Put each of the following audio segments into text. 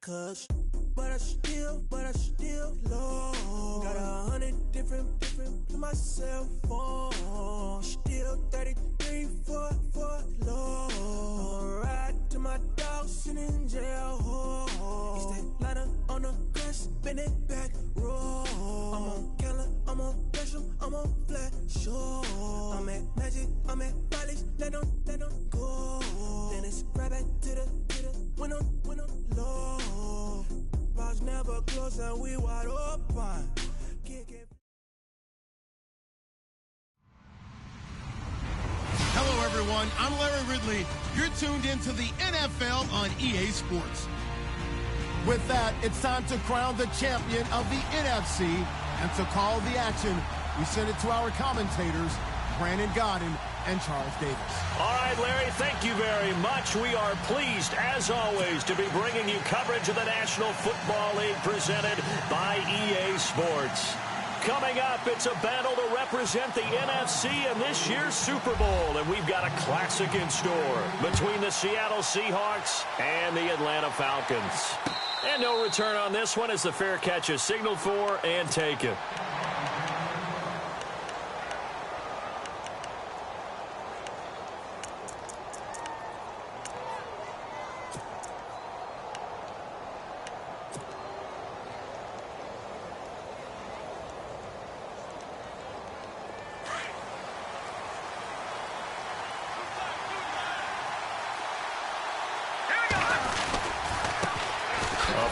Cause, but I still low. Got 100 different to my cell phone. Still 33 for low. I'ma ride to my dog sitting in jail. He's that ladder on the grass, spin it back, roll. I'm on Keller, I'm on Gresham, I'm on Flat Shore. I'm at Magic, I'm at Riley's, let them go. Then it's right back to the when I'm low. Bars never close and we wide open. Hello, everyone. I'm Larry Ridley. You're tuned into the NFL on EA Sports. With that, it's time to crown the champion of the NFC. And to call the action, we send it to our commentators, Brandon Godden and Charles Davis. All right, Larry, thank you very much. We are pleased, as always, to be bringing you coverage of the National Football League presented by EA Sports. Coming up, it's a battle to represent the NFC in this year's Super Bowl, and we've got a classic in store between the Seattle Seahawks and the Atlanta Falcons. And no return on this one as the fair catch is signaled for and taken.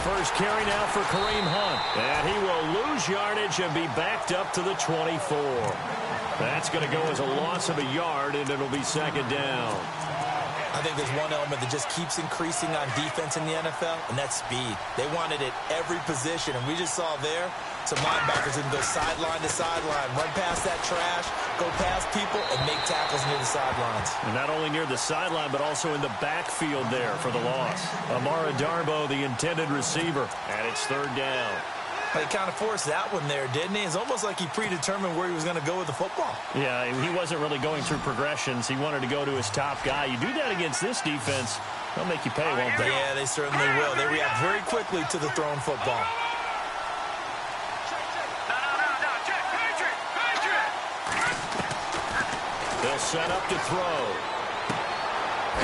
First carry now for Kareem Hunt. And he will lose yardage and be backed up to the 24. That's going to go as a loss of a yard, and it'll be second down. I think there's one element that just keeps increasing on defense in the NFL, and that's speed. They want it at every position, and we just saw there some linebackers that can go sideline to sideline, run past that trash, go past people, and make tackles near the sidelines. And not only near the sideline, but also in the backfield there for the loss. Amara Darboh, the intended receiver, and it's third down. He kind of forced that one there, didn't he? It's almost like he predetermined where he was going to go with the football. Yeah, he wasn't really going through progressions. He wanted to go to his top guy. You do that against this defense, they'll make you pay, won't they? Yeah, they certainly will. They react very quickly to the thrown football. They'll set up to throw.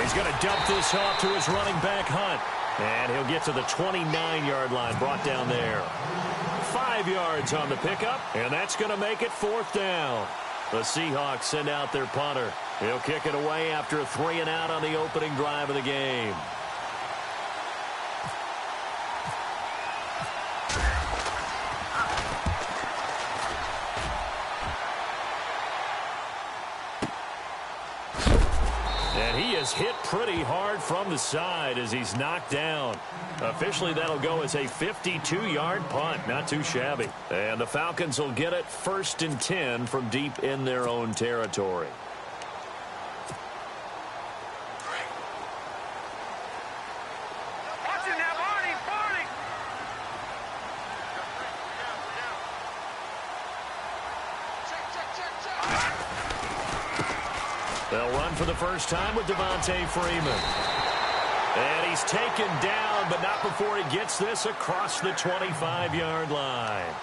He's going to dump this off to his running back, Hunt. And he'll get to the 29-yard line, brought down there. 5 yards on the pickup, and that's going to make it fourth down. The Seahawks send out their punter. He'll kick it away after a 3-and-out on the opening drive of the game. And he is hit pretty hard from the side as he's knocked down. Officially, that'll go as a 52-yard punt. Not too shabby. And the Falcons will get it 1st and 10 from deep in their own territory. They'll run for the first time with Devontae Freeman. And he's taken down, but not before he gets this across the 25-yard line.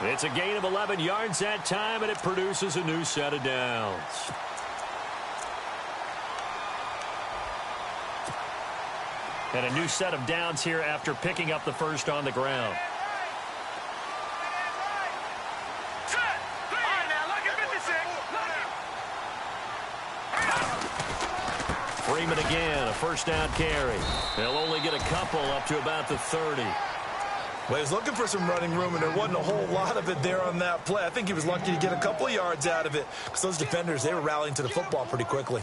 It's a gain of 11 yards that time, and it produces a new set of downs. And a new set of downs here after picking up the first on the ground. Freeman again, a first down carry. They'll only get a couple up to about the 30. Well, he was looking for some running room, and there wasn't a whole lot of it there on that play. I think he was lucky to get a couple of yards out of it because those defenders, they were rallying to the football pretty quickly.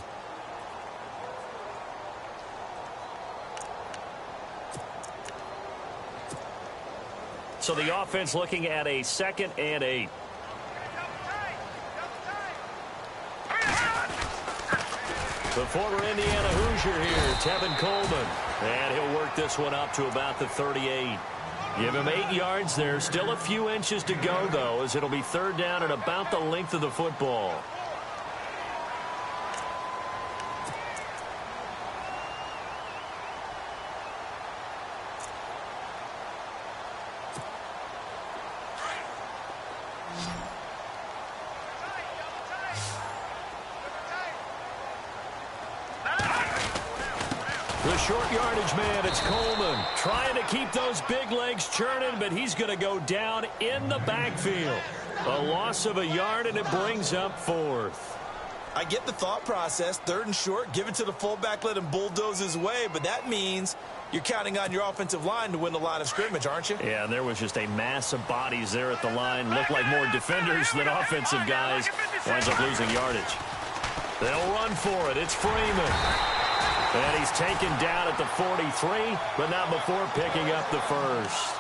So the offense looking at a 2nd and 8. The former Indiana Hoosier here, Tevin Coleman. And he'll work this one up to about the 38. Give him 8 yards there. Still a few inches to go, though, as it'll be third down and about the length of the football. The short yardage man, it's Coleman. Trying to keep those big legs churning, but he's going to go down in the backfield. A loss of a yard, and it brings up 4th. I get the thought process. 3rd and short, give it to the fullback, let him bulldoze his way, but that means you're counting on your offensive line to win the line of scrimmage, aren't you? Yeah, there was just a mass of bodies there at the line. Looked like more defenders than offensive guys. Winds up losing yardage. They'll run for it. It's Freeman. And he's taken down at the 43, but not before picking up the first.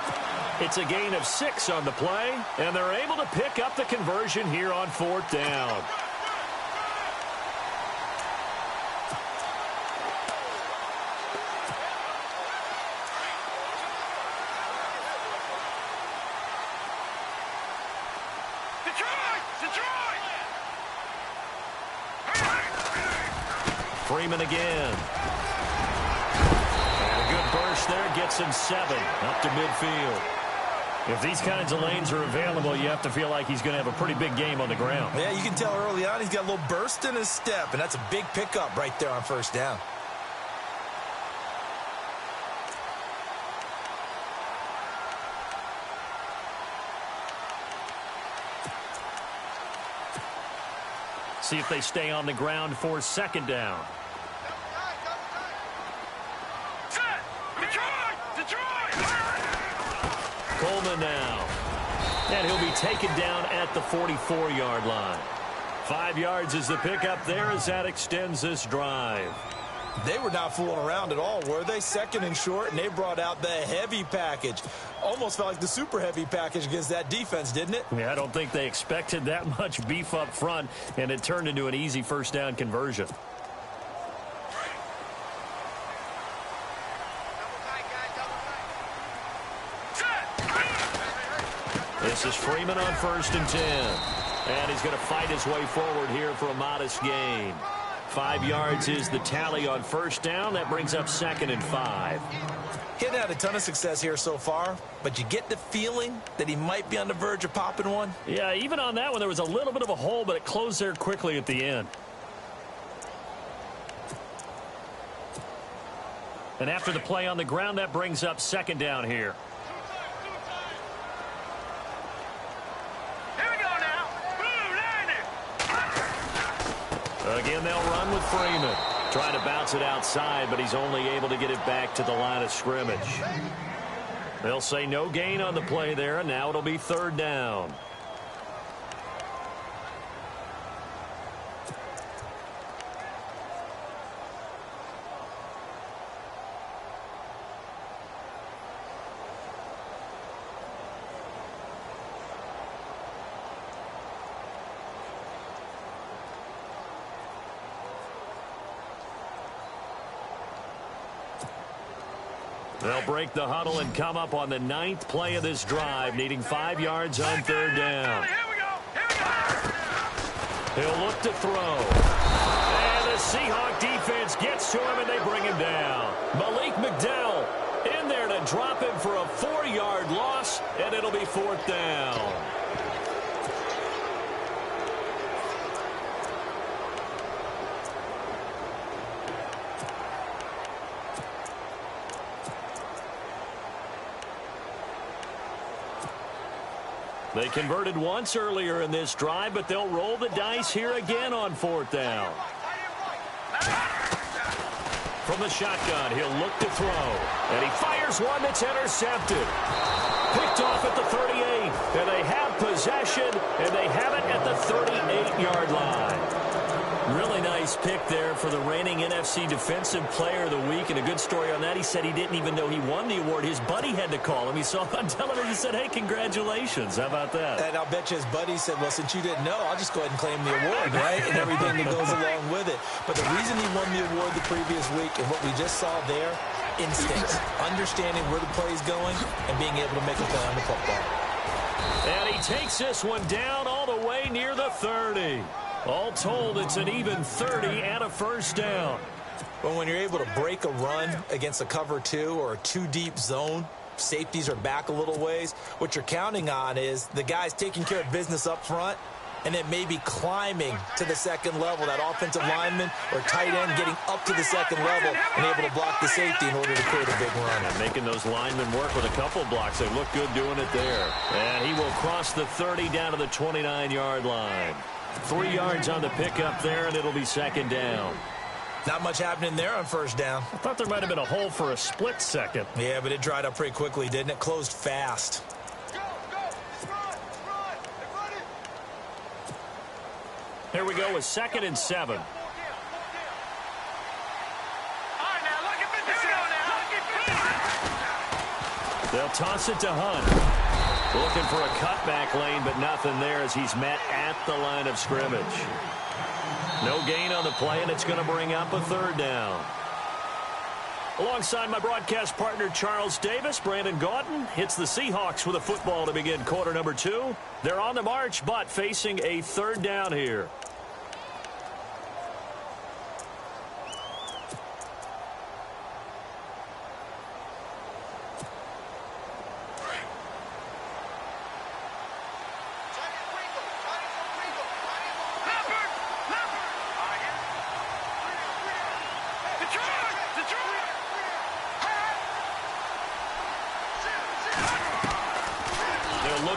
It's a gain of 6 on the play, and they're able to pick up the conversion here on 4th down. Freeman again. And a good burst there gets him 7 up to midfield. If these kinds of lanes are available, you have to feel like he's going to have a pretty big game on the ground. Yeah, you can tell early on he's got a little burst in his step, and that's a big pickup right there on 1st down. See if they stay on the ground for 2nd down. Coleman now. And he'll be taken down at the 44-yard line. 5 yards is the pickup there as that extends this drive. They were not fooling around at all, were they? 2nd and short, and they brought out the heavy package. Almost felt like the super heavy package against that defense, didn't it? Yeah, I don't think they expected that much beef up front, and it turned into an easy 1st down conversion. This is Freeman on 1st and 10. And he's going to fight his way forward here for a modest gain. 5 yards is the tally on 1st down. That brings up 2nd and 5. He hadn't had a ton of success here so far, but you get the feeling that he might be on the verge of popping one. Yeah, even on that one, there was a little bit of a hole, but it closed there quickly at the end. And after the play on the ground, that brings up 2nd down here. Again, they'll run with Freeman. Trying to bounce it outside, but he's only able to get it back to the line of scrimmage. They'll say no gain on the play there, and now it'll be 3rd down. They'll break the huddle and come up on the 9th play of this drive, needing 5 yards on 3rd down. He'll look to throw. And the Seahawk defense gets to him, and they bring him down. Malik McDowell in there to drop him for a 4-yard loss, and it'll be 4th down. They converted once earlier in this drive, but they'll roll the dice here again on 4th down. From the shotgun, he'll look to throw. And he fires one that's intercepted. Picked off at the 38. And they have possession, and they have it at the 38-yard line. Really nice pick there for the reigning NFC Defensive Player of the Week. And a good story on that. He said he didn't even know he won the award. His buddy had to call him. He saw it on television and said, hey, congratulations. How about that? And I'll bet you his buddy said, well, since you didn't know, I'll just go ahead and claim the award, right? And everything that goes along with it. But the reason he won the award the previous week and what we just saw there, instincts, understanding where the play is going and being able to make a play on the football. And he takes this one down all the way near the 30. All told, it's an even 30 and a 1st down. But when you're able to break a run against a cover 2 or a 2-deep zone, safeties are back a little ways, what you're counting on is the guys taking care of business up front, and then maybe climbing to the second level. That offensive lineman or tight end getting up to the second level and able to block the safety in order to create a big run. And making those linemen work with a couple blocks. They look good doing it there. And he will cross the 30 down to the 29-yard line. 3 yards on the pickup there, and it'll be second down. Not much happening there on first down. I thought there might have been a hole for a split second. Yeah, but it dried up pretty quickly, didn't it? Closed fast. Here we go with 2nd and 7. They'll toss it to Hunt. Looking for a cutback lane, but nothing there as he's met at the line of scrimmage. No gain on the play, and it's going to bring up a 3rd down. Alongside my broadcast partner, Charles Davis, Brandon Gaudin hits the Seahawks with a football to begin quarter number 2. They're on the march, but facing a 3rd down here.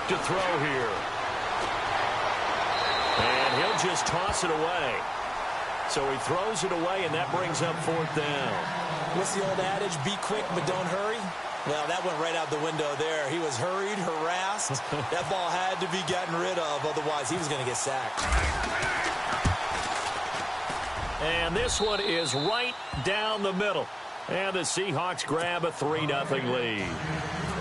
To throw here. And he'll just toss it away. So he throws it away, and that brings up 4th down. What's the old adage? Be quick, but don't hurry. Well, that went right out the window there. He was hurried, harassed. That ball had to be gotten rid of. Otherwise, he was going to get sacked. And this one is right down the middle. And the Seahawks grab a 3-0 lead.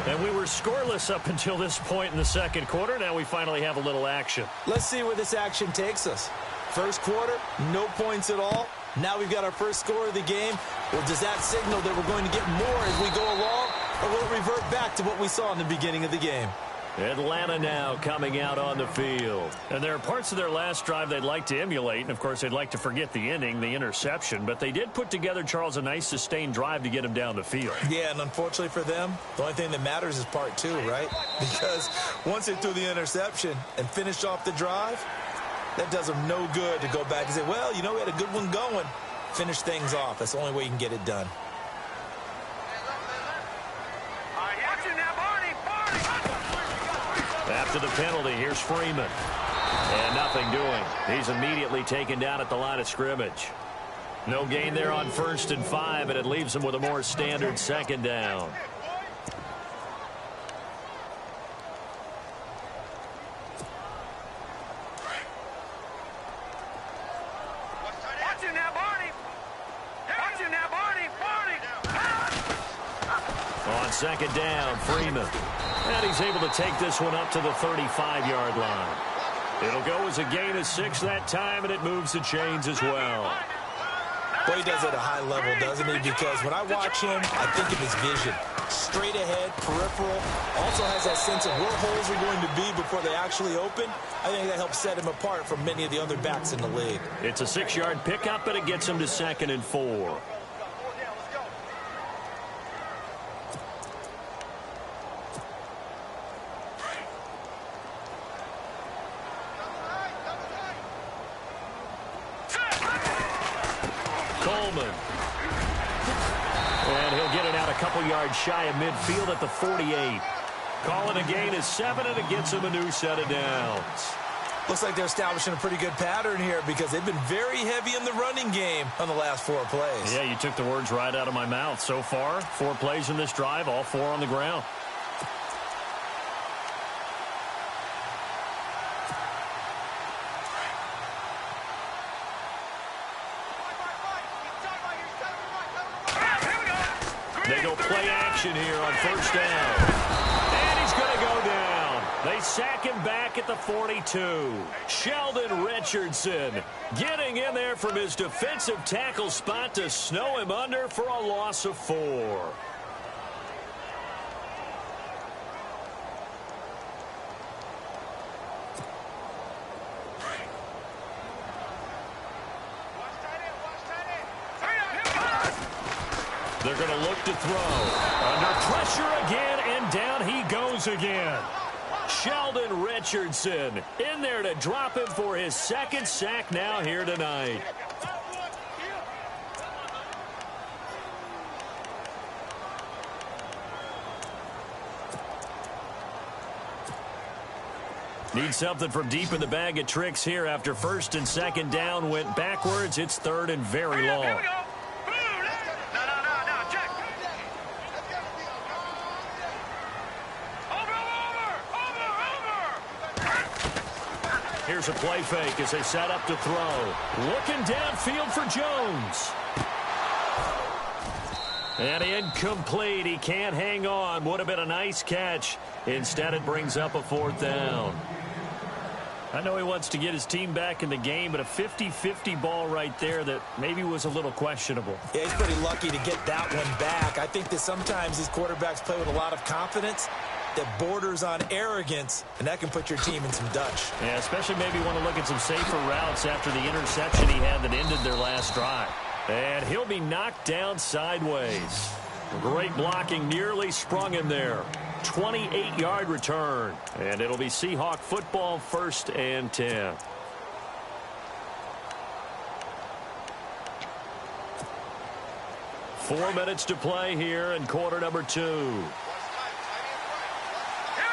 And we were scoreless up until this point in the second quarter. Now we finally have a little action. Let's see where this action takes us. First quarter, no points at all. Now we've got our first score of the game. Well, does that signal that we're going to get more as we go along? Or will it revert back to what we saw in the beginning of the game? Atlanta now coming out on the field. And there are parts of their last drive they'd like to emulate. And, of course, they'd like to forget the ending, the interception. But they did put together, Charles, a nice sustained drive to get him down the field. Yeah, and unfortunately for them, the only thing that matters is part 2, right? Because once they threw the interception and finished off the drive, that does them no good to go back and say, well, you know, we had a good one going. Finish things off. That's the only way you can get it done. After the penalty, here's Freeman. And nothing doing. He's immediately taken down at the line of scrimmage. No gain there on 1st and 5, and it leaves him with a more standard 2nd down. On 2nd down, Freeman. And he's able to take this one up to the 35-yard line. It'll go as a gain of 6 that time, and it moves the chains as well. Boy, he does it at a high level, doesn't he? Because when I watch him, I think of his vision. Straight ahead, peripheral. Also has that sense of where holes are going to be before they actually open. I think that helps set him apart from many of the other backs in the league. It's a 6-yard pickup, and it gets him to 2nd and 4. And he'll get it out a couple yards shy of midfield at the 48. Calling a gain of 7, and it gets him a new set of downs. Looks like they're establishing a pretty good pattern here because they've been very heavy in the running game on the last 4 plays. Yeah, you took the words right out of my mouth. So far, 4 plays in this drive, all 4 on the ground. They go play action here on 1st down. And he's going to go down. They sack him back at the 42. Sheldon Richardson getting in there from his defensive tackle spot to snow him under for a loss of 4. They're going to look to throw. Under pressure again, and down he goes again. Sheldon Richardson in there to drop him for his second sack now here tonight. Need something from deep in the bag of tricks here after first and second down went backwards. It's third and very long. Here we go. No, check. Over. Here's a play fake as they set up to throw. Looking downfield for Jones. And incomplete. He can't hang on. Would have been a nice catch. Instead, it brings up a fourth down. I know he wants to get his team back in the game, but a 50-50 ball right there that maybe was a little questionable. Yeah, he's pretty lucky to get that one back. I think that sometimes these quarterbacks play with a lot of confidence that borders on arrogance, and that can put your team in some Dutch. Yeah, especially maybe want to look at some safer routes after the interception he had that ended their last drive. And he'll be knocked down sideways. Great blocking, nearly sprung him there. 28-yard return. And it'll be Seahawk football, 1st and 10. Four minutes to play here in quarter number 2. Here we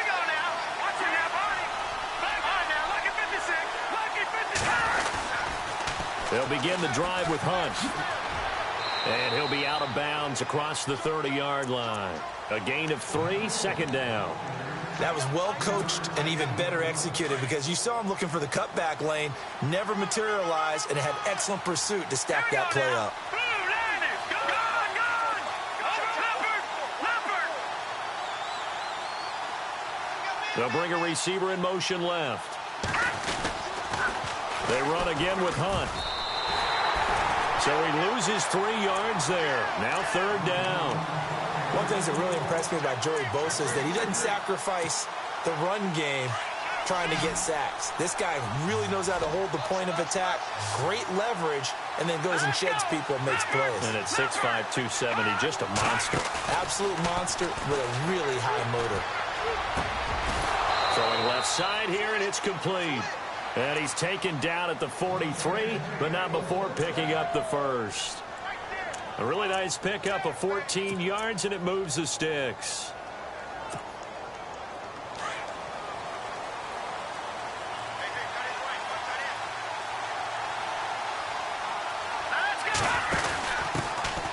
go now. Watch it now, buddy. Back on now. Lucky 56. Lucky 56. They'll begin the drive with Hunt. And he'll be out of bounds across the 30-yard line. A gain of 3, second down. That was well coached and even better executed because you saw him looking for the cutback lane, never materialized, and had excellent pursuit to stack that play up. They'll bring a receiver in motion left. They run again with Hunt. So he loses 3 yards there. Now third down. One thing that really impressed me about Joey Bosa is that he doesn't sacrifice the run game trying to get sacks. This guy really knows how to hold the point of attack, great leverage, and then goes and sheds people and makes plays. And at 6'5", 270, just a monster. Absolute monster with a really high motor. Throwing left side here, and it's complete. And he's taken down at the 43, but not before picking up the first. A really nice pickup of 14 yards, and it moves the sticks.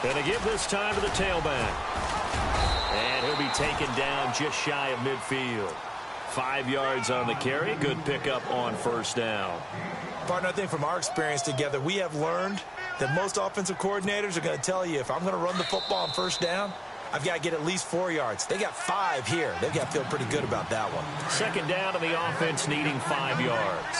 And a give this time to the tailback. And he'll be taken down just shy of midfield. 5 yards on the carry. Good pickup on first down. Partner, I think from our experience together, we have learned that most offensive coordinators are going to tell you, if I'm going to run the football on first down, I've got to get at least 4 yards. They got 5 here. They've got to feel pretty good about that one. Second down, and the offense needing 5 yards.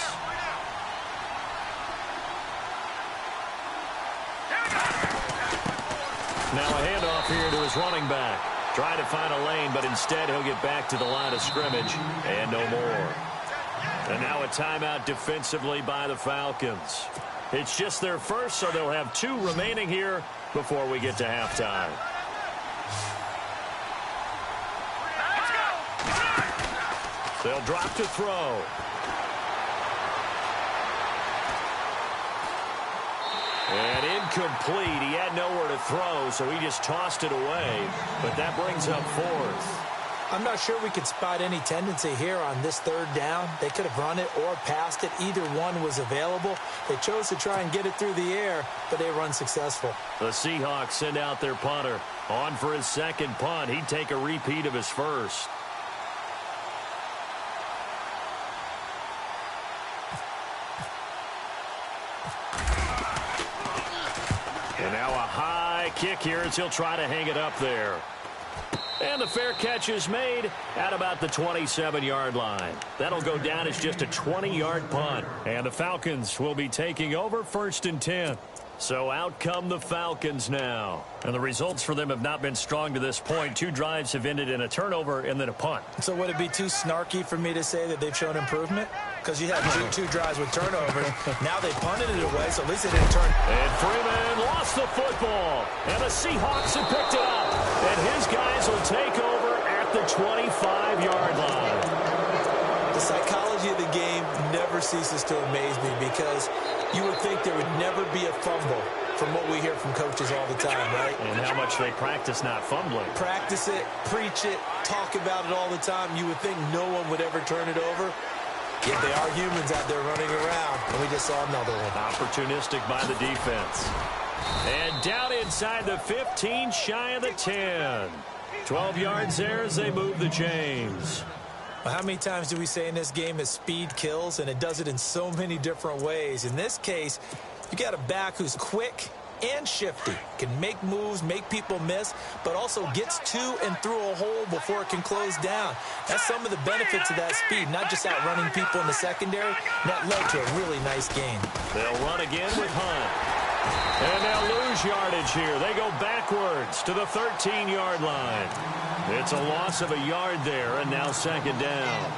Now a handoff here to his running back. Trying to find a lane, but instead he'll get back to the line of scrimmage and no more. And now a timeout defensively by the Falcons. It's just their first, so they'll have 2 remaining here before we get to halftime. They'll drop to throw. And incomplete. He had nowhere to throw, so he just tossed it away. But that brings up 4th. I'm not sure we could spot any tendency here on this third down. They could have run it or passed it. Either one was available. They chose to try and get it through the air, but they were unsuccessful. The Seahawks send out their punter. On for his second punt. He'd take a repeat of his first. And now a high kick here as he'll try to hang it up there. And the fair catch is made at about the 27-yard line. That'll go down as just a 20-yard punt. And the Falcons will be taking over 1st and 10. So out come the Falcons now. And the results for them have not been strong to this point. 2 drives have ended in a turnover and then a punt. So would it be too snarky for me to say that they've shown improvement? Because you had two drives with turnovers. Now they punted it away, so at least they didn't turn. And Freeman lost the football. And the Seahawks have picked it up. And his guys will take over at the 25-yard line. psychology of the game never ceases to amaze me because you would think there would never be a fumble from what we hear from coaches all the time, right? And how much they practice not fumbling. Practice it, preach it, talk about it all the time. You would think no one would ever turn it over. Yet they are humans out there running around, and we just saw another one. Opportunistic by the defense. And down inside the 15, shy of the 10. 12 yards there as they move the chains. Well, how many times do we say in this game that speed kills, and it does it in so many different ways? In this case, you got a back who's quick and shifty, can make moves, make people miss, but also gets to and through a hole before it can close down. That's some of the benefits of that speed, not just outrunning people in the secondary. That led to a really nice gain. They'll run again with Hunt. And they'll lose yardage here. They go backwards to the 13-yard line. It's a loss of a yard there, and now second down.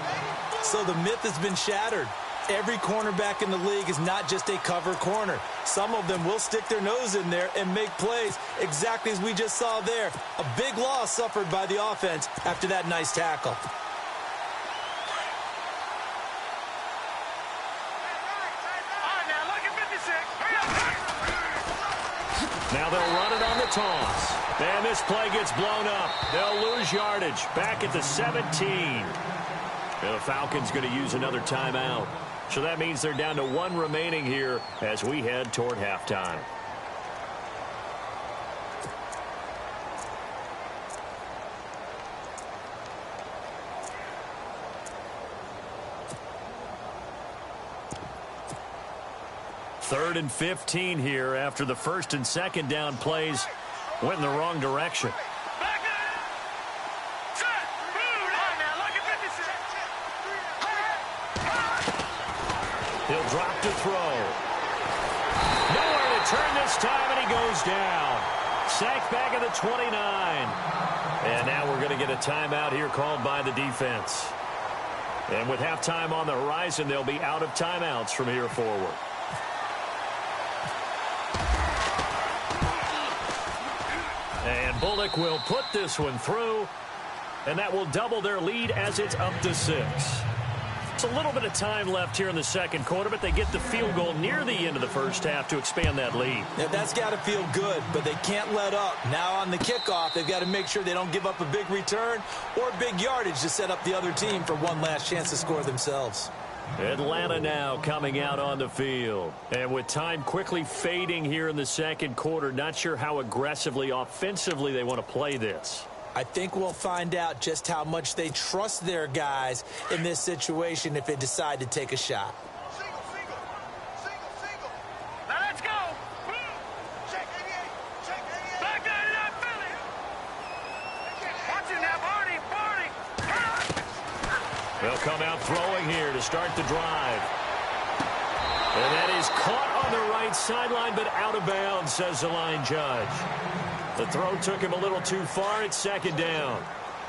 So the myth has been shattered. Every cornerback in the league is not just a cover corner. Some of them will stick their nose in there and make plays exactly as we just saw there. A big loss suffered by the offense after that nice tackle. Now they'll run it on the toss. And this play gets blown up. They'll lose yardage back at the 17. And the Falcons going to use another timeout. So that means they're down to one remaining here as we head toward halftime. Third and 15 here after the first and second down plays went in the wrong direction. He'll drop to throw. Nowhere to turn this time, and he goes down. Sacked back at the 29. And now we're going to get a timeout here called by the defense. And with halftime on the horizon, they'll be out of timeouts from here forward. And Bullock will put this one through, and that will double their lead as it's up to 6. It's a little bit of time left here in the second quarter, but they get the field goal near the end of the first half to expand that lead. Yeah, that's got to feel good, but they can't let up. Now on the kickoff, they've got to make sure they don't give up a big return or big yardage to set up the other team for one last chance to score themselves. Atlanta now coming out on the field. And with time quickly fading here in the second quarter, not sure how aggressively, offensively they want to play this. I think we'll find out just how much they trust their guys in this situation if they decide to take a shot. Now let's go. Check 88. Check 88. Back there to that Philly. Watch it now, Barney. They'll come out throwing here to start the drive. And that is caught on the right sideline, but out of bounds, says the line judge. The throw took him a little too far. It's second down.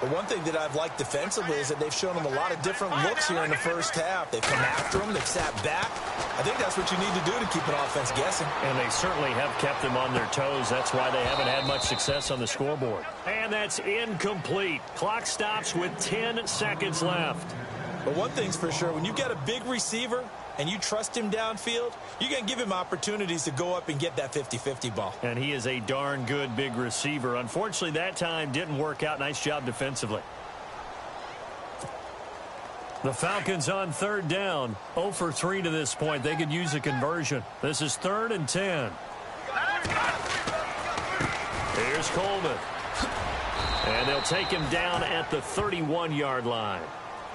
But one thing that I've liked defensively is that they've shown them a lot of different looks here in the first half. They've come after them. They've sat back. I think that's what you need to do to keep an offense guessing. And they certainly have kept them on their toes. That's why they haven't had much success on the scoreboard. And that's incomplete. Clock stops with 10 seconds left. But one thing's for sure, when you've got a big receiver and you trust him downfield, you're going to give him opportunities to go up and get that 50-50 ball. And he is a darn good big receiver. Unfortunately, that time didn't work out. Nice job defensively. The Falcons on third down. 0 for 3 to this point. They could use a conversion. This is 3rd and 10. Here's Coleman. And they'll take him down at the 31-yard line.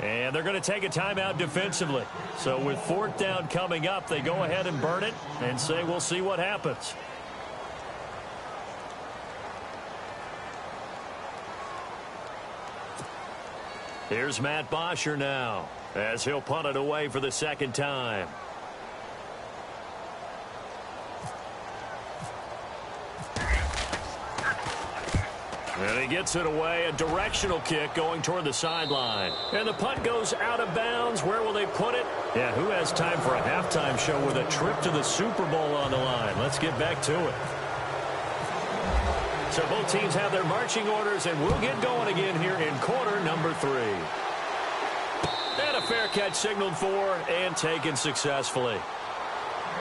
And they're going to take a timeout defensively. So with 4th down coming up, they go ahead and burn it and say we'll see what happens. Here's Matt Bosher now as he'll punt it away for the second time. And he gets it away, a directional kick going toward the sideline. And the punt goes out of bounds. Where will they put it? Yeah, who has time for a halftime show with a trip to the Super Bowl on the line? Let's get back to it. So both teams have their marching orders, and we'll get going again here in quarter number 3. And a fair catch signaled for and taken successfully.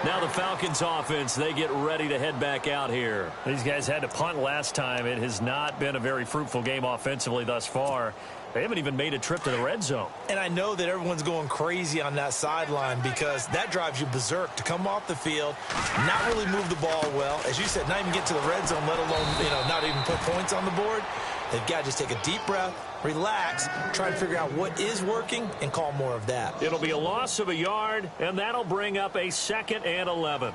Now the Falcons offense, they get ready to head back out here. These guys had to punt last time. It has not been a very fruitful game offensively thus far. They haven't even made a trip to the red zone. And I know that everyone's going crazy on that sideline because that drives you berserk to come off the field, not really move the ball well. As you said, not even get to the red zone, let alone, not even put points on the board. They've got to just take a deep breath, relax, try to figure out what is working, and call more of that. It'll be a loss of a yard, and that'll bring up a 2nd and 11.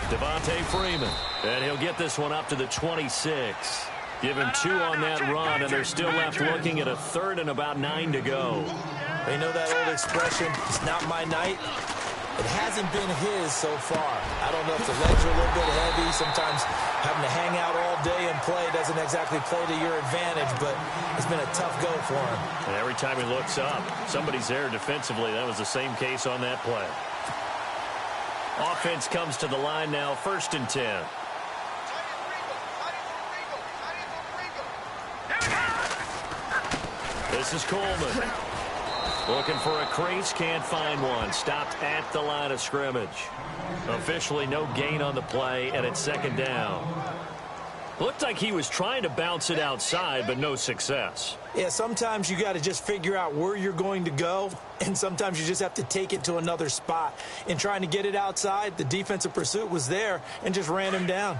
Devontae Freeman, and he'll get this one up to the 26. Give him 2 on that run, and they're still left looking at a 3rd and about 9 to go. They know that old expression, it's not my night. It hasn't been his so far. I don't know if the legs are a little bit heavy. Sometimes having to hang out all day and play doesn't exactly play to your advantage, but it's been a tough go for him. And every time he looks up, somebody's there defensively. That was the same case on that play. Offense comes to the line now, 1st and 10. This is Coleman. Looking for a crease, can't find one. Stopped at the line of scrimmage. Officially no gain on the play, and it's 2nd down. Looked like he was trying to bounce it outside, but no success. Yeah, sometimes you got to just figure out where you're going to go, and sometimes you just have to take it to another spot. In trying to get it outside, the defensive pursuit was there and just ran him down.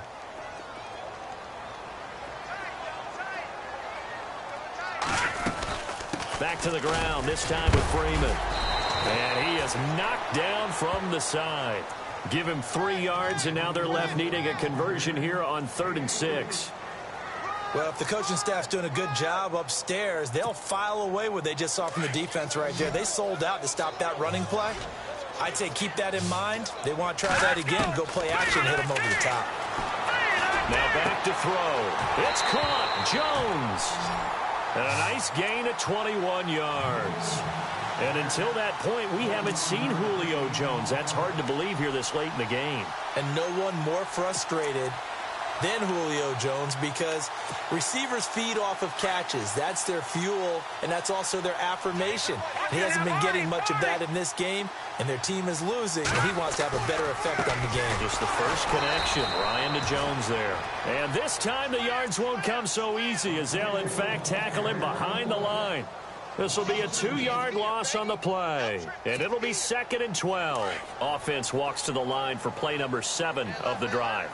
Back to the ground, this time with Freeman. And he is knocked down from the side. Give him 3 yards, and now they're left needing a conversion here on 3rd and 6. Well, if the coaching staff's doing a good job upstairs, they'll file away what they just saw from the defense right there. They sold out to stop that running play. I'd say keep that in mind. They want to try that again, go play action, hit them over the top. Now back to throw. It's caught. Jones. And a nice gain of 21 yards. And until that point, we haven't seen Julio Jones. That's hard to believe here this late in the game. And no one more frustrated than Julio Jones because receivers feed off of catches. That's their fuel, and that's also their affirmation. He hasn't been getting much of that in this game, and their team is losing, and he wants to have a better effect on the game. Just the first connection, Ryan to Jones there. And this time the yards won't come so easy as they'll, in fact, tackle him behind the line. This will be a 2-yard loss on the play, and it'll be 2nd and 12. Offense walks to the line for play number 7 of the drive.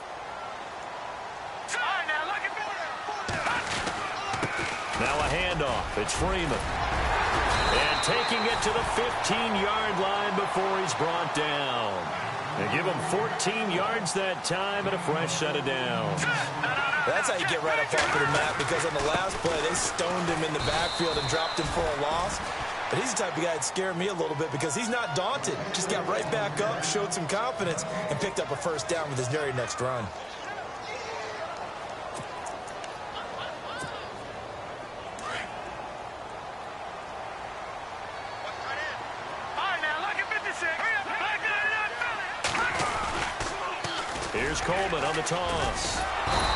Now a handoff. It's Freeman. And taking it to the 15-yard line before he's brought down. They give him 14 yards that time and a fresh set of downs. That's how you get right up off of the mat, because on the last play, they stoned him in the backfield and dropped him for a loss. But he's the type of guy that scared me a little bit because he's not daunted. Just got right back up, showed some confidence, and picked up a 1st down with his very next run. Here's Coleman on the toss.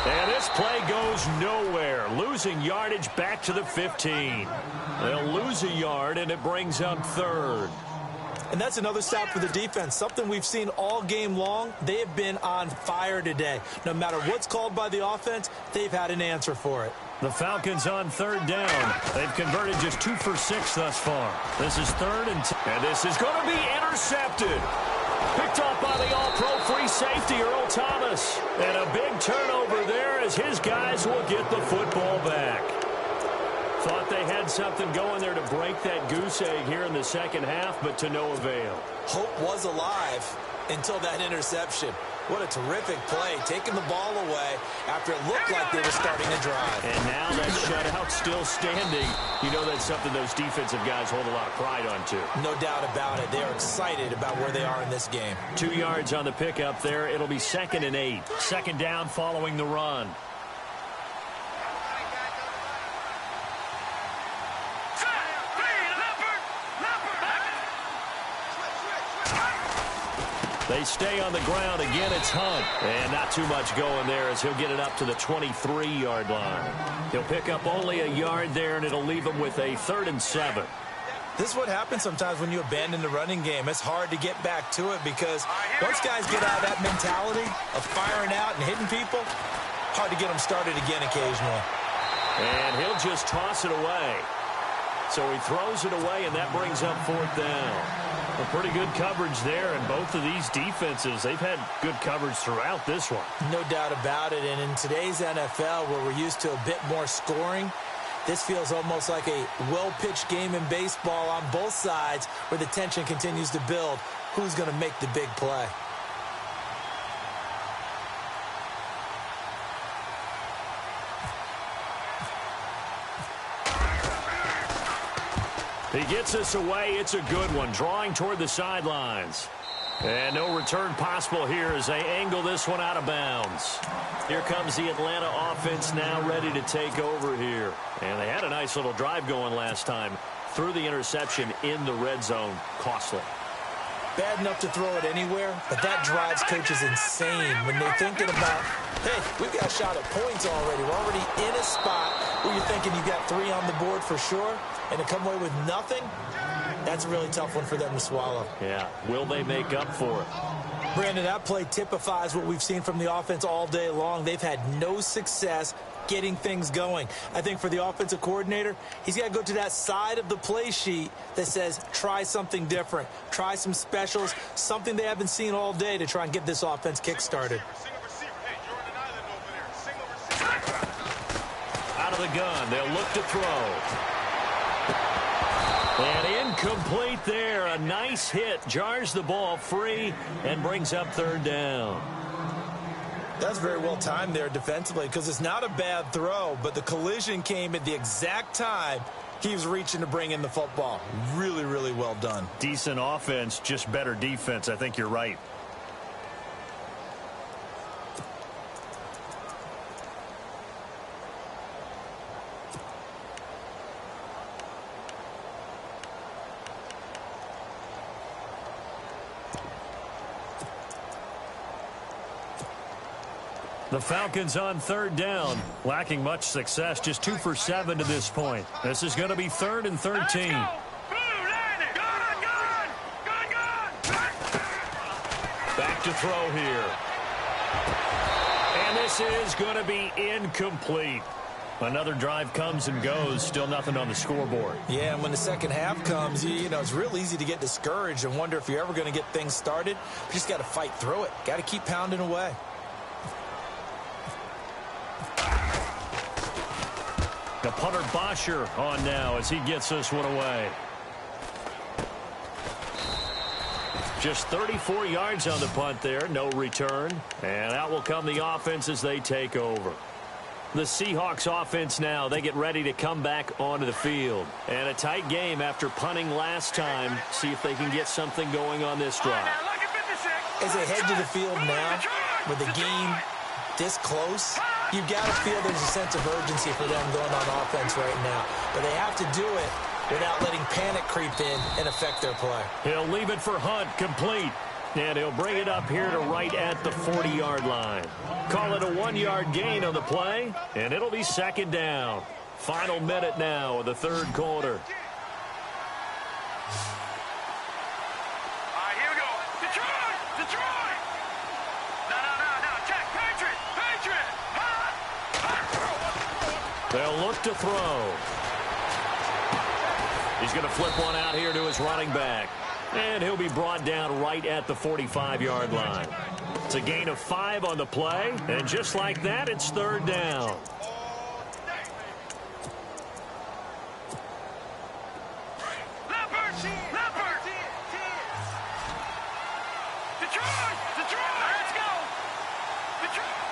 And this play goes nowhere. Losing yardage back to the 15. They'll lose a yard, and it brings up 3rd. And that's another stop for the defense. Something we've seen all game long. They have been on fire today. No matter what's called by the offense, they've had an answer for it. The Falcons on 3rd down. They've converted just 2 for 6 thus far. This is 3rd and 10. And this is going to be intercepted. Picked off by the all-pro free safety, Earl Thomas. And a big turnover there as his guys will get the football back. Thought they had something going there to break that goose egg here in the second half, but to no avail. Hope was alive until that interception. What a terrific play, taking the ball away after it looked like they were starting to drive. And now that shutout still standing. You know that's something those defensive guys hold a lot of pride on, too. No doubt about it. They are excited about where they are in this game. 2 yards on the pickup there. It'll be 2nd and 8. 2nd down following the run. They stay on the ground. Again, it's Hunt. And not too much going there as he'll get it up to the 23-yard line. He'll pick up only a yard there, and it'll leave him with a 3rd and 7. This is what happens sometimes when you abandon the running game. It's hard to get back to it because once guys get out of that mentality of firing out and hitting people, hard to get them started again occasionally. And he'll just toss it away. So he throws it away, and that brings up 4th down. A pretty good coverage there, and both of these defenses, they've had good coverage throughout this one. No doubt about it, and in today's NFL, where we're used to a bit more scoring, this feels almost like a well-pitched game in baseball on both sides where the tension continues to build. Who's going to make the big play? He gets us away. It's a good one. Drawing toward the sidelines. And no return possible here as they angle this one out of bounds. Here comes the Atlanta offense now ready to take over here. And they had a nice little drive going last time. Threw the interception in the red zone. Costly. Bad enough to throw it anywhere, but that drives coaches insane when they're thinking about, hey, we've got a shot at points already. We're already in a spot where you're thinking you've got 3 on the board for sure, and to come away with nothing, that's a really tough one for them to swallow. Yeah, will they make up for it? Brandon, that play typifies what we've seen from the offense all day long. They've had no success getting things going. I think for the offensive coordinator, he's got to go to that side of the play sheet that says try something different, try some specials, something they haven't seen all day to try and get this offense kick-started. Out of the gun, they'll look to throw. And incomplete there. A nice hit. Jars the ball free and brings up 3rd down. That's very well timed there defensively because it's not a bad throw, but the collision came at the exact time he was reaching to bring in the football. Really, really well done. Decent offense, just better defense. I think you're right. The Falcons on 3rd down, lacking much success, just 2 for 7 to this point. This is going to be 3rd and 13. Back to throw here. And this is going to be incomplete. Another drive comes and goes, still nothing on the scoreboard. Yeah, and when the second half comes, you know, it's real easy to get discouraged and wonder if you're ever going to get things started. You just got to fight through it. Got to keep pounding away. The punter Bosher on now as he gets this one away. Just 34 yards on the punt there, no return. And out will come the offense as they take over. The Seahawks offense now, they get ready to come back onto the field. And a tight game after punting last time. See if they can get something going on this drive. As they head to the field now, with the game this close, you've got to feel there's a sense of urgency for them going on offense right now. But they have to do it without letting panic creep in and affect their play. He'll leave it for Hunt, complete. And he'll bring it up here to right at the 40-yard line. Call it a 1-yard gain on the play, and it'll be 2nd down. Final minute now of the 3rd quarter. Here we go. Detroit! Detroit! No. Check. Patriot! They'll look to throw. He's going to flip one out here to his running back. And he'll be brought down right at the 45-yard line. It's a gain of 5 on the play. And just like that, it's 3rd down. Detroit! Let's go! Detroit!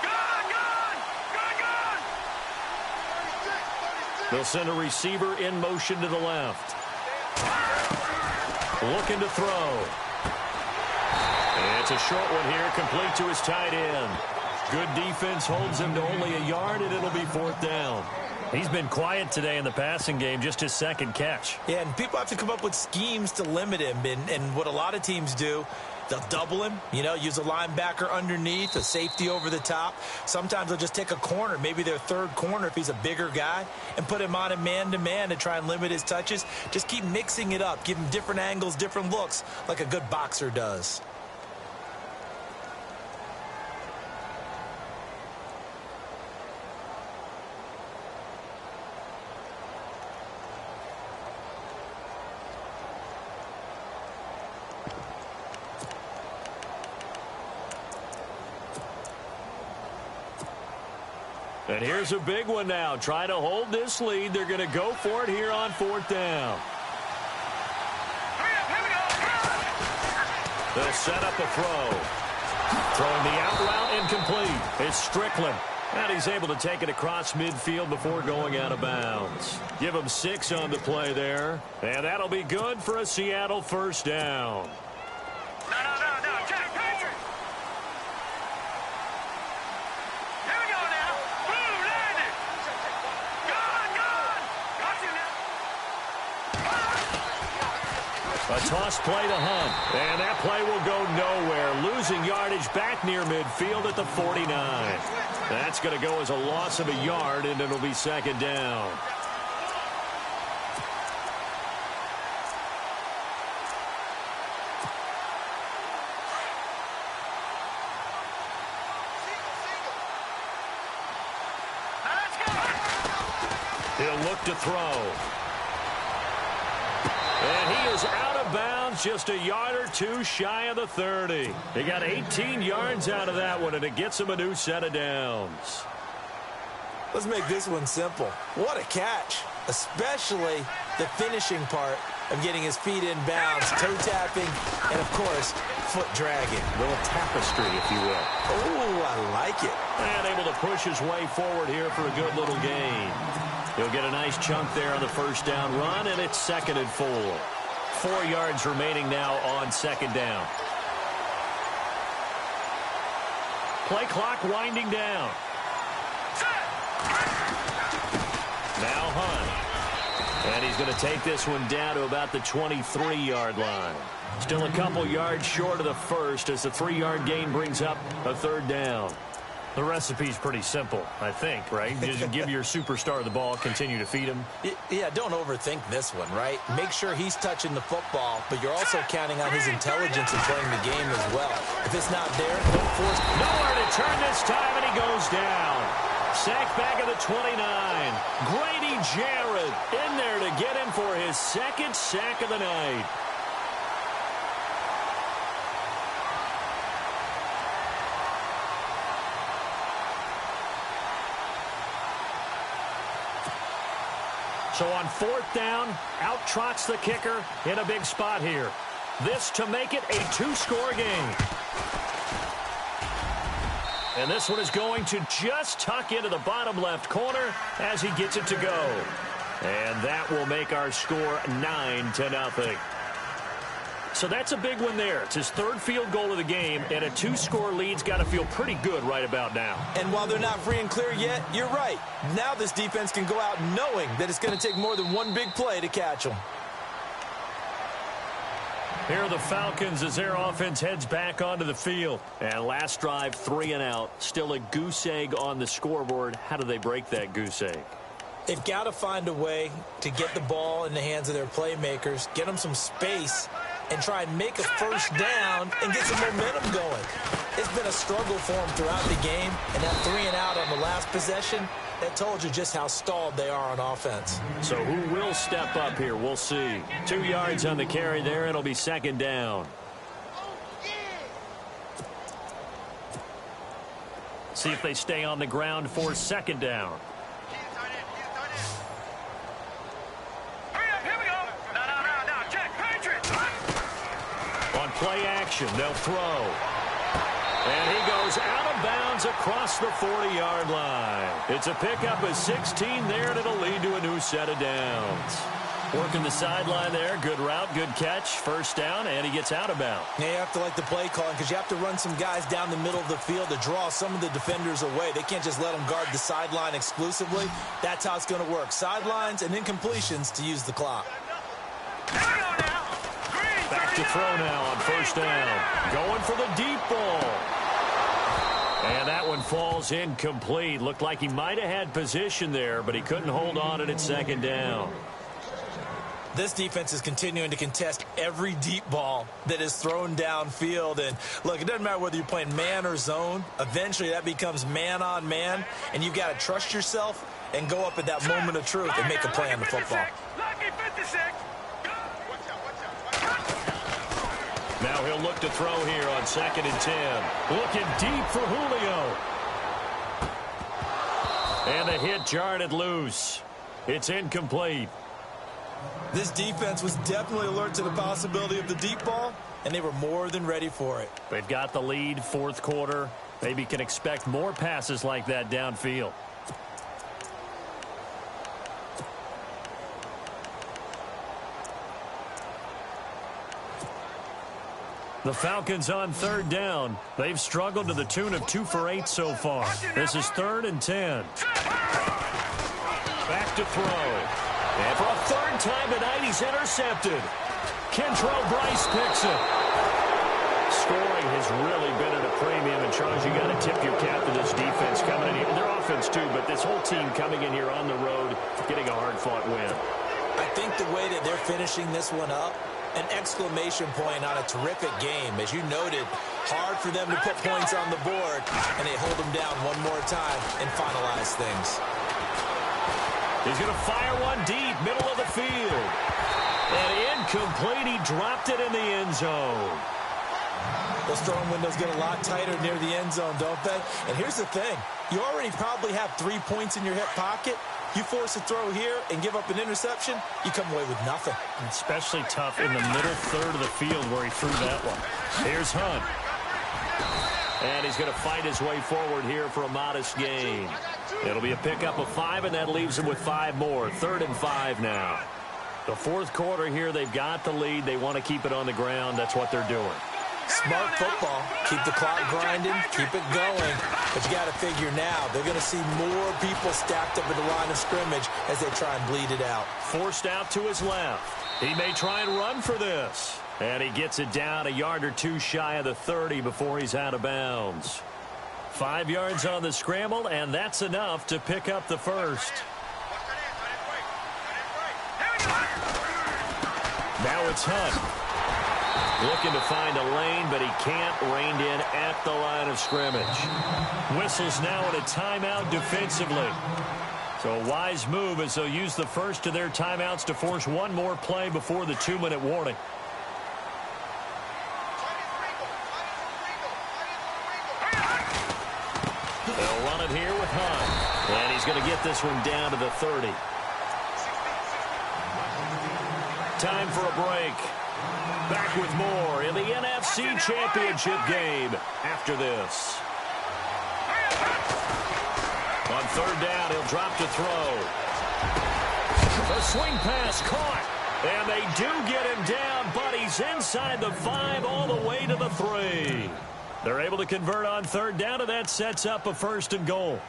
Gun! They'll send a receiver in motion to the left. Looking to throw. And it's a short one here, complete to his tight end. Good defense holds him to only a yard, and it'll be 4th down. He's been quiet today in the passing game, just his second catch. Yeah, and people have to come up with schemes to limit him. And what a lot of teams do, they'll double him, use a linebacker underneath, a safety over the top. Sometimes they'll just take a corner, maybe their third corner if he's a bigger guy, and put him on a man-to-man to try and limit his touches. Just keep mixing it up, give him different angles, different looks, like a good boxer does. And here's a big one now. Try to hold this lead. They're going to go for it here on fourth down. They'll set up a throw. Throwing the out route incomplete. It's Strickland. And he's able to take it across midfield before going out of bounds. Give him 6 on the play there. And that'll be good for a Seattle first down. A toss play to Hunt. And that play will go nowhere. Losing yardage back near midfield at the 49. That's going to go as a loss of a yard, and it'll be second down. He'll look to throw. And he is out of bounds, just a yard or two shy of the 30. He got 18 yards out of that one, and it gets him a new set of downs. Let's make this one simple. What a catch, especially the finishing part of getting his feet in bounds, toe tapping, and, of course, foot dragging. A little tapestry, if you will. Oh, I like it. And able to push his way forward here for a good little gain. He'll get a nice chunk there on the first down run, and it's 2nd and 4. 4 yards remaining now on second down. Play clock winding down. Now Hunt. And he's going to take this one down to about the 23-yard line. Still a couple yards short of the first as the 3-yard gain brings up a third down. The recipe's pretty simple, I think, right? Just give your superstar the ball, continue to feed him. Yeah, don't overthink this one, right? Make sure he's touching the football, but you're also counting on his intelligence in playing the game as well. If it's not there, don't force. Nowhere to turn this time, and he goes down. Sack back at the 29. Grady Jarrett in there to get him for his 2nd sack of the night. So on fourth down, out trots the kicker in a big spot here. This to make it a 2-score game. And this one is going to just tuck into the bottom left corner as he gets it to go. And that will make our score 9-0. So that's a big one there. It's his 3rd field goal of the game, and a 2-score lead's got to feel pretty good right about now. And while they're not free and clear yet, you're right. Now this defense can go out knowing that it's going to take more than one big play to catch them. Here are the Falcons as their offense heads back onto the field. And last drive, 3 and out. Still a goose egg on the scoreboard. How do they break that goose egg? They've got to find a way to get the ball in the hands of their playmakers, get them some space, and try and make a first down and get some momentum going. It's been a struggle for them throughout the game, and that 3 and out on the last possession, that told you just how stalled they are on offense. So who will step up here? We'll see. 2 yards on the carry there. It'll be second down. See if they stay on the ground for second down. On play action, they'll throw. And he goes out of bounds across the 40-yard line. It's a pickup of 16 there, and it'll lead to a new set of downs. Working the sideline there. Good route, good catch. First down, and he gets out of bounds. Yeah, you have to like the play calling because you have to run some guys down the middle of the field to draw some of the defenders away. They can't just let them guard the sideline exclusively. That's how it's going to work. Sidelines and incompletions to use the clock. Back to throw now on first down. Going for the deep ball. And that one falls incomplete. Looked like he might have had position there, but he couldn't hold on at second down. This defense is continuing to contest every deep ball that is thrown downfield. And, look, it doesn't matter whether you're playing man or zone. Eventually, that becomes man-on-man, and you've got to trust yourself and go up at that moment of truth and make a play on the football. Now he'll look to throw here on 2nd and 10. Looking deep for Julio. And the hit jarred it loose. It's incomplete. This defense was definitely alert to the possibility of the deep ball, and they were more than ready for it. They've got the lead, fourth quarter. Maybe can expect more passes like that downfield. The Falcons on 3rd down. They've struggled to the tune of 2 for 8 so far. This is 3rd and 10. Back to throw. And for a 3rd time tonight, he's intercepted. Kentrell Bryce picks it. Scoring has really been at a premium. And, Charles, you got to tip your cap to this defense coming in here. Their offense, too, but this whole team coming in here on the road, getting a hard-fought win. I think the way that they're finishing this one up, an exclamation point on a terrific game. As you noted, hard for them to put points on the board, and they hold them down one more time and finalize things. He's going to fire one deep, middle of the field. And incomplete. He dropped it in the end zone. Those throwing windows get a lot tighter near the end zone, don't they? And here's the thing. You already probably have 3 points in your hip pocket. You force a throw here and give up an interception, you come away with nothing. Especially tough in the middle third of the field where he threw that one. Here's Hunt. And he's going to fight his way forward here for a modest gain. It'll be a pickup of 5, and that leaves him with 5 more. 3rd and 5 now. The fourth quarter here, they've got the lead. They want to keep it on the ground. That's what they're doing. Smart football. Keep the clock grinding. Keep it going. But you got to figure now, they're going to see more people stacked up at the line of scrimmage as they try and bleed it out. Forced out to his left. He may try and run for this. And he gets it down a yard or 2 shy of the 30 before he's out of bounds. 5 yards on the scramble, and that's enough to pick up the first. Now it's Hunt. Looking to find a lane, but he can't. Reined in at the line of scrimmage. Whistles now in a timeout defensively. So a wise move as they'll use the first of their timeouts to force one more play before the 2-minute warning. They'll run it here with Hunt. And he's going to get this one down to the 30. Time for a break. Back with more in the NFC Championship game after this. On 3rd down, he'll drop to throw. The swing pass caught. And they do get him down, but he's inside the 5 all the way to the 3. They're able to convert on 3rd down, and that sets up a 1st and goal.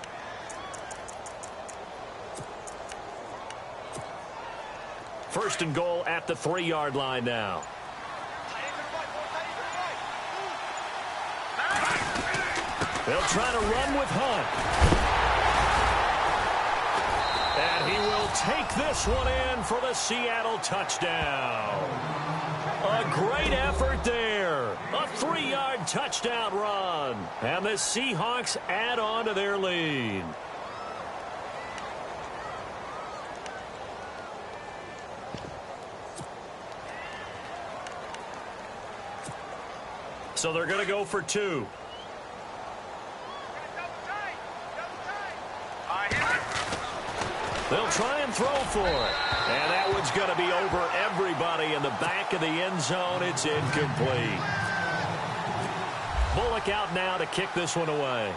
First and goal at the 3-yard line now. They'll try to run with Hunt. And he will take this one in for the Seattle touchdown. A great effort there. A 3-yard touchdown run. And the Seahawks add on to their lead. So they're going to go for 2. They'll try and throw for it. And that one's going to be over everybody in the back of the end zone. It's incomplete. Bullock out now to kick this one away.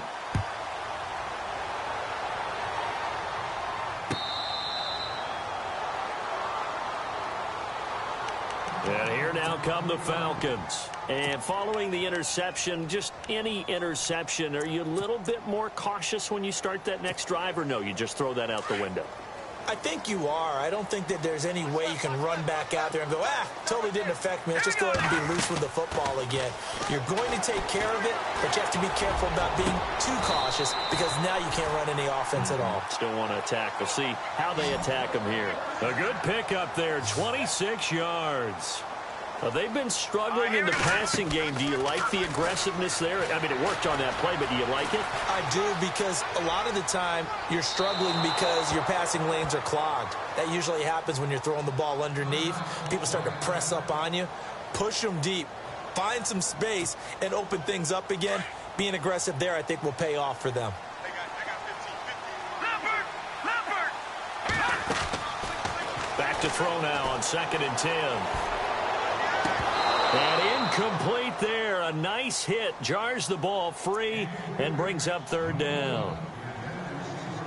come the Falcons. And following the interception, just any interception, are you a little bit more cautious when you start that next drive, or no, you just throw that out the window? I think you are. I don't think that there's any way you can run back out there and go, totally didn't affect me. Let's just go ahead and be loose with the football again. You're going to take care of it, but you have to be careful about being too cautious because now you can't run any offense at all. Still want to attack. We'll see how they attack them here. A good pickup there, 26 yards. They've been struggling in the passing game. Do you like the aggressiveness there? I mean, it worked on that play, but do you like it? I do, because a lot of the time you're struggling because your passing lanes are clogged. That usually happens when you're throwing the ball underneath. People start to press up on you. Push them deep. Find some space and open things up again. Being aggressive there, I think, will pay off for them. Back to throw now on 2nd and 10. And incomplete there. A nice hit. Jars the ball free and brings up 3rd down.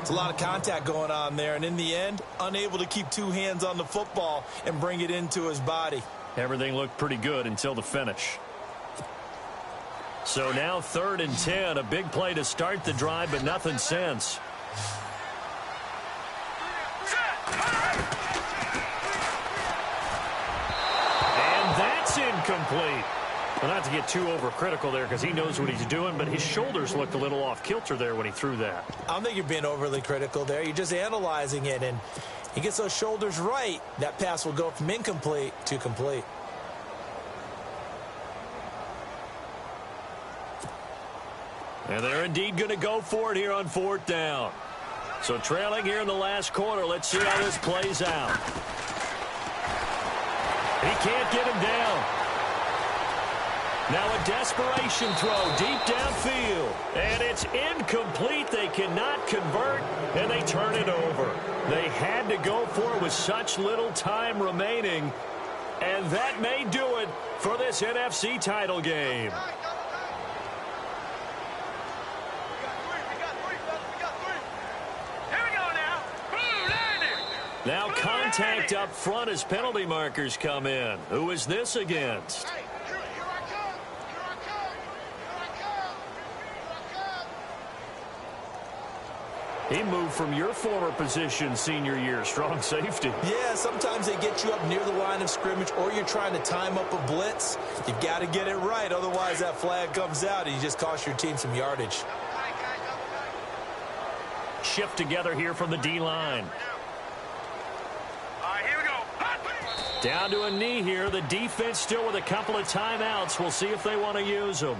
It's a lot of contact going on there. And in the end, unable to keep 2 hands on the football and bring it into his body. Everything looked pretty good until the finish. So now 3rd and 10. A big play to start the drive, but nothing since. Incomplete. Well, not to get too overcritical there because he knows what he's doing, but his shoulders looked a little off kilter there when he threw that. I don't think you're being overly critical there. You're just analyzing it, and he gets those shoulders right. That pass will go from incomplete to complete. And they're indeed going to go for it here on 4th down. So trailing here in the last quarter. Let's see how this plays out. He can't get him down. Now a desperation throw deep downfield. And it's incomplete. They cannot convert, and they turn it over. They had to go for it with such little time remaining. And that may do it for this NFC title game. Now contact up front as penalty markers come in. Who is this against? He moved from your former position senior year, strong safety. Yeah, sometimes they get you up near the line of scrimmage, or you're trying to time up a blitz. You've got to get it right, otherwise that flag comes out and you just cost your team some yardage. Shift together here from the D-line. Down to a knee here. The defense still with a couple of timeouts. We'll see if they want to use them.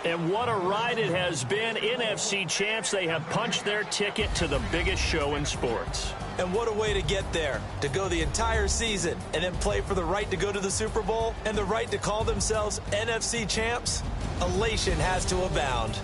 And what a ride it has been. NFC champs, they have punched their ticket to the biggest show in sports. And what a way to get there, to go the entire season and then play for the right to go to the Super Bowl and the right to call themselves NFC champs. Elation has to abound.